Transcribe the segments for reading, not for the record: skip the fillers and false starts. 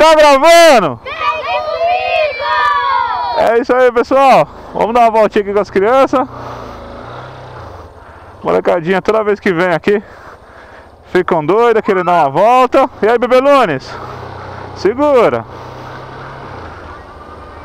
Tá gravando? Vem comigo! É isso aí, pessoal. Vamos dar uma voltinha aqui com as crianças. Molecadinha, toda vez que vem aqui ficam doidas, querendo dar uma volta. E aí, Bebelunes? Segura.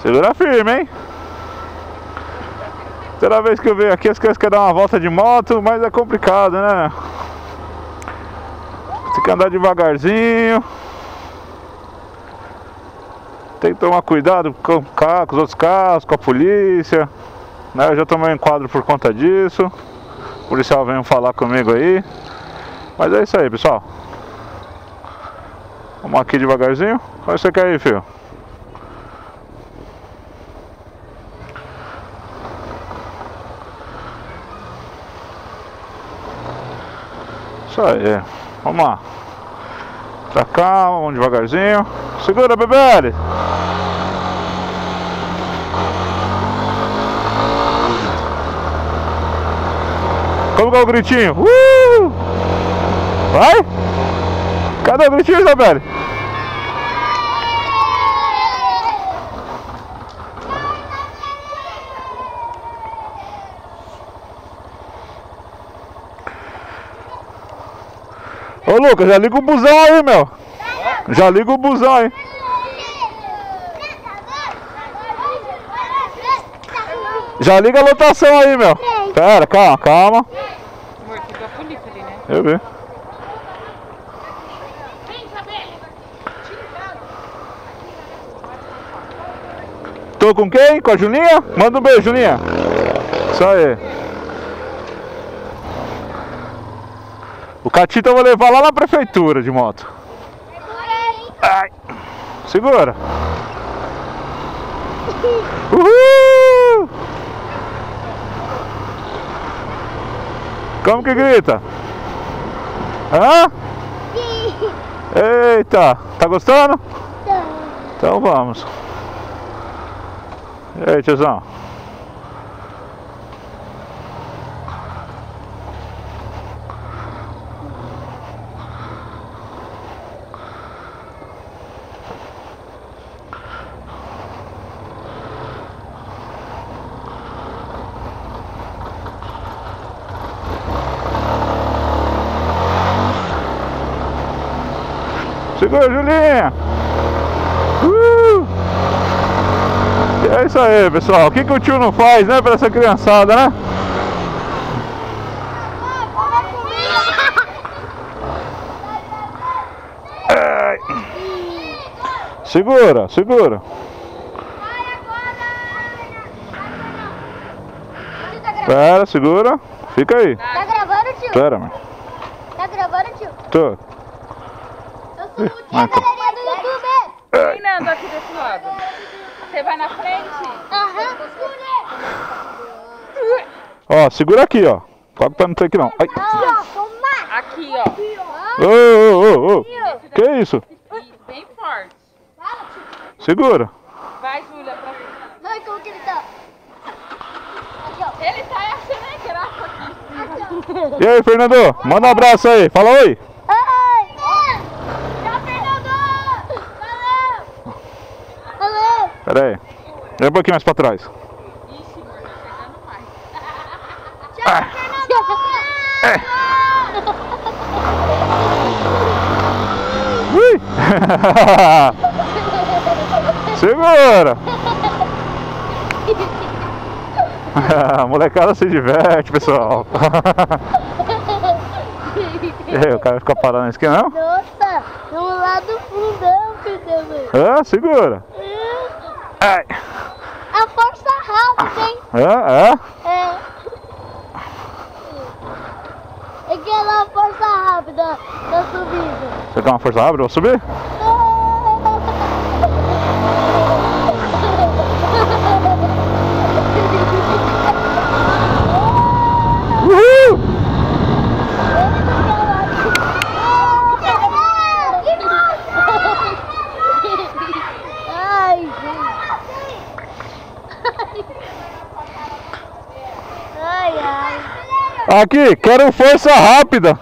Segura firme, hein? Toda vez que eu venho aqui, as crianças querem dar uma volta de moto, mas é complicado, né? Tem que andar devagarzinho. Tem que tomar cuidado com o carro, com os outros carros, com a polícia, né? Eu já tomei um enquadro por conta disso. O policial veio falar comigo aí. Mas é isso aí, pessoal. Vamos aqui devagarzinho. Onde você quer ir, filho? Isso aí. Vamos lá. Pra cá, vamos devagarzinho. Segura, bebê! Como que é o gritinho? Vai! Cadê o gritinho, Isabelle? Ô Lucas, já liga o busão aí, meu. Já liga o busão aí. Já liga a lotação aí, meu. Pera, calma, calma. Eu vi. Tô com quem? Com a Julinha? Manda um beijo, Julinha. Isso aí. O Catita eu vou levar lá na prefeitura de moto. Ai. Segura. Uhul! Como que grita? Hã? Eita, tá gostando? Então vamos. E aí, tiozão? Segura, Julinha! E é isso aí, pessoal. O que o tio não faz, né, pra essa criançada, né? Segura, segura. Pera, segura. Fica aí. Tá gravando, tio? Pera, mãe. Tá gravando, tio? Tô. Eu sou o tio da galerinha do YouTube. Treinando aqui desse lado. Você vai na frente? Aham. Ó, segura aqui, ó. Foca pra não ter que não. Ai. Aqui, ó. Ô, ô, ô. Que isso? Isso, bem forte. Segura. Vai, Júlia, pra frente. Ai, como que ele tá? Aqui, ó. Ele tá achando graça aqui. E aí, Fernando? Manda um abraço aí. Fala oi. Oi! Tchau, Fernando! Valeu! Valeu! Pera aí. Vem um pouquinho mais pra trás. Ixi, amor, tá chegando mais. Tchau, Fernando! Ui. Segura. A molecada se diverte, pessoal. E aí, o cara fica parado na esquina, não? Nossa, vamos lá do fundão, filho. Segura. Ai. A força rápida, hein? É. É. Aquela força rápida da subida. Você quer uma força rápida? Vou subir? Uhul! Ai, gente. Ai, ai. Aqui, quero força rápida.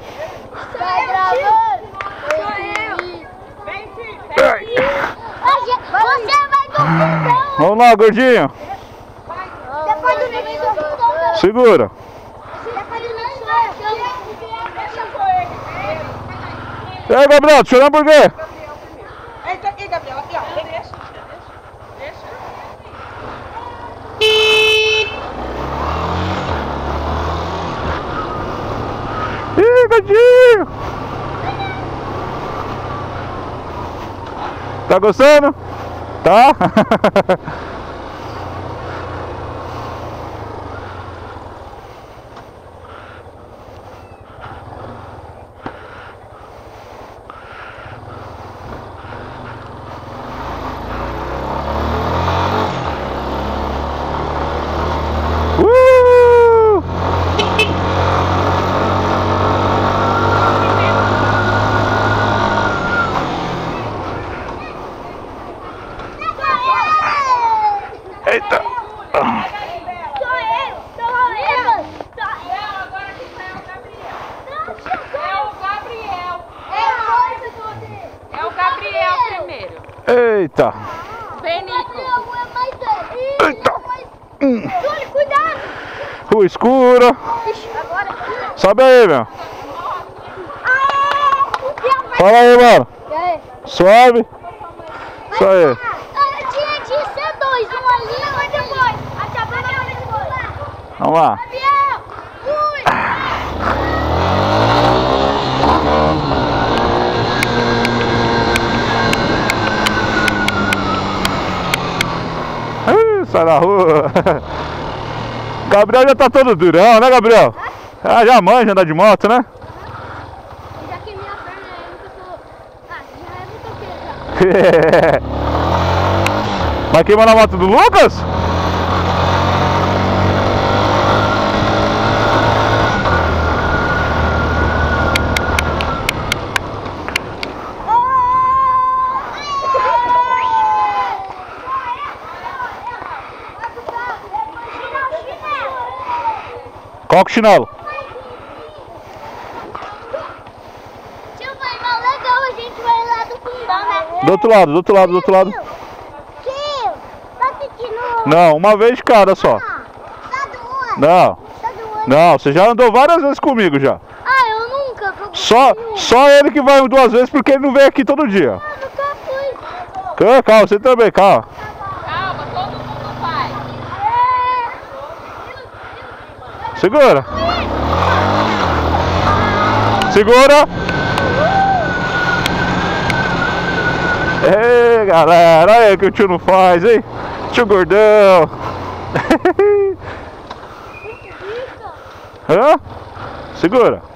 Tá gravando? Sou eu. Vem, filho. Vamos lá, gordinho. Depois do Nixon. Segura. Depois do Nixon. E aí, Gabriel, chorando por quê? Entra aqui, Gabriel. Aqui, ó. Deixa. Ih, gadinho! Tá gostando? Tá? Eita! É o Gabriel primeiro. Eita! Vem, Nico. Eita! Júlio, cuidado! Rua escura! Agora. Sobe aí, meu! Fala aí, mano! E aí? Sobe! Isso aí! Tinha ser dois, um ali e um depois. A Chabana vai depois. Vamos lá! Gabriel! Fui! Sai na rua! Gabriel já tá todo durão, né, Gabriel? Ah, já manja andar de moto, né? Eu já queimei a perna aí, nunca sou... Ah, já é muito já. Vai queimar na moto do Lucas? Qual que é o chinelo? Tio, vai mal legal, a gente vai lá do fundão, né? Do outro lado, do outro lado, do outro lado. Tio, tá assistindo? Não, uma vez de cada só. Tá doando. Não, Tá doando. não, você já andou várias vezes comigo já. Ah, eu nunca. Só ele que vai 2 vezes porque ele não vem aqui todo dia. Eu nunca fui. Calma, você também, calma. Calma, todo mundo vai. Segura. Segura. Ei, galera, olha aí o que o tio não faz, hein? Tio gordão. Hã? Segura.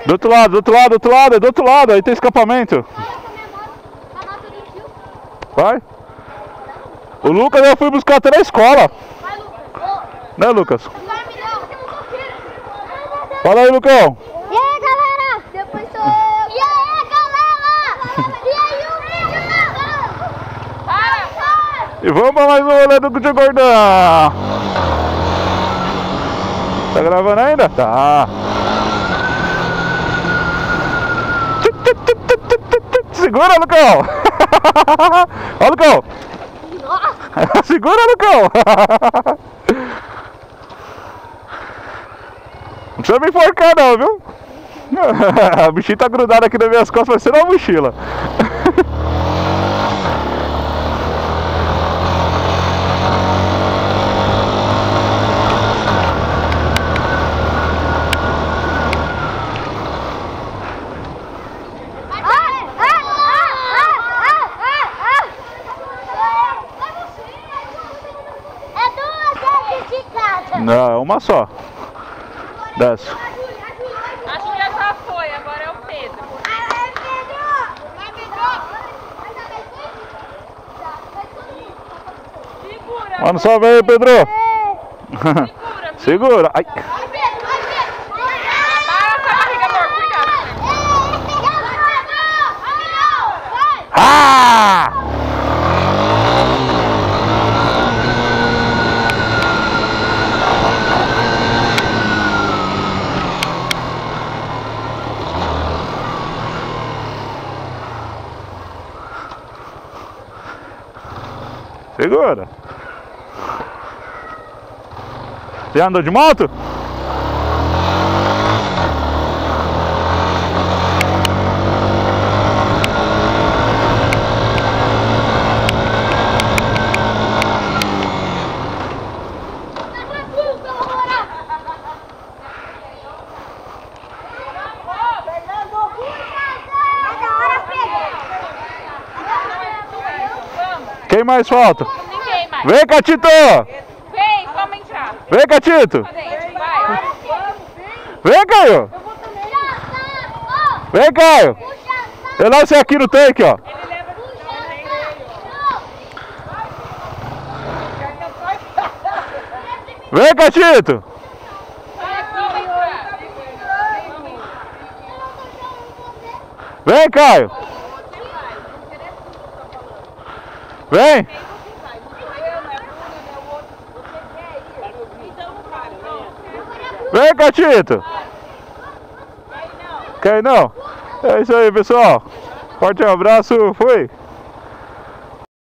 Do outro lado, do outro lado, do outro lado, é do outro lado, aí tem escapamento. Vai. O Lucas eu fui buscar até na escola. Né, Lucas? Fala aí, Lucão. E aí, galera? Depois sou eu. E aí, galera? E aí, o vídeo? Para! E vamos pra mais um rolê do Tio Gordão. Tá gravando ainda? Tá. Segura, Lucão! Ó, Lucão! Segura, Lucão! Não precisa me enforcar não, viu? A bichinha tá grudada aqui nas minhas costas, vai ser uma mochila. Não, é uma só. Desce. A Júlia já foi, agora é o Pedro. Manda um salve aí, Pedro. Segura. Ai. Abaixa a barriga, amor. Cuidado. Ah! Segura. Já andou de moto? Quem mais falta? Ninguém mais. Vem, Catito! Vem, vamos entrar. Vem, Catito! Cadê? Vai. Vem, Caio! Vem, Caio! Eu lá você aqui no tanque, ó. Vem, Catito! Vem, Caio! Vem! Vem, Catito! Quer ir não? É isso aí, pessoal. Forte abraço, fui!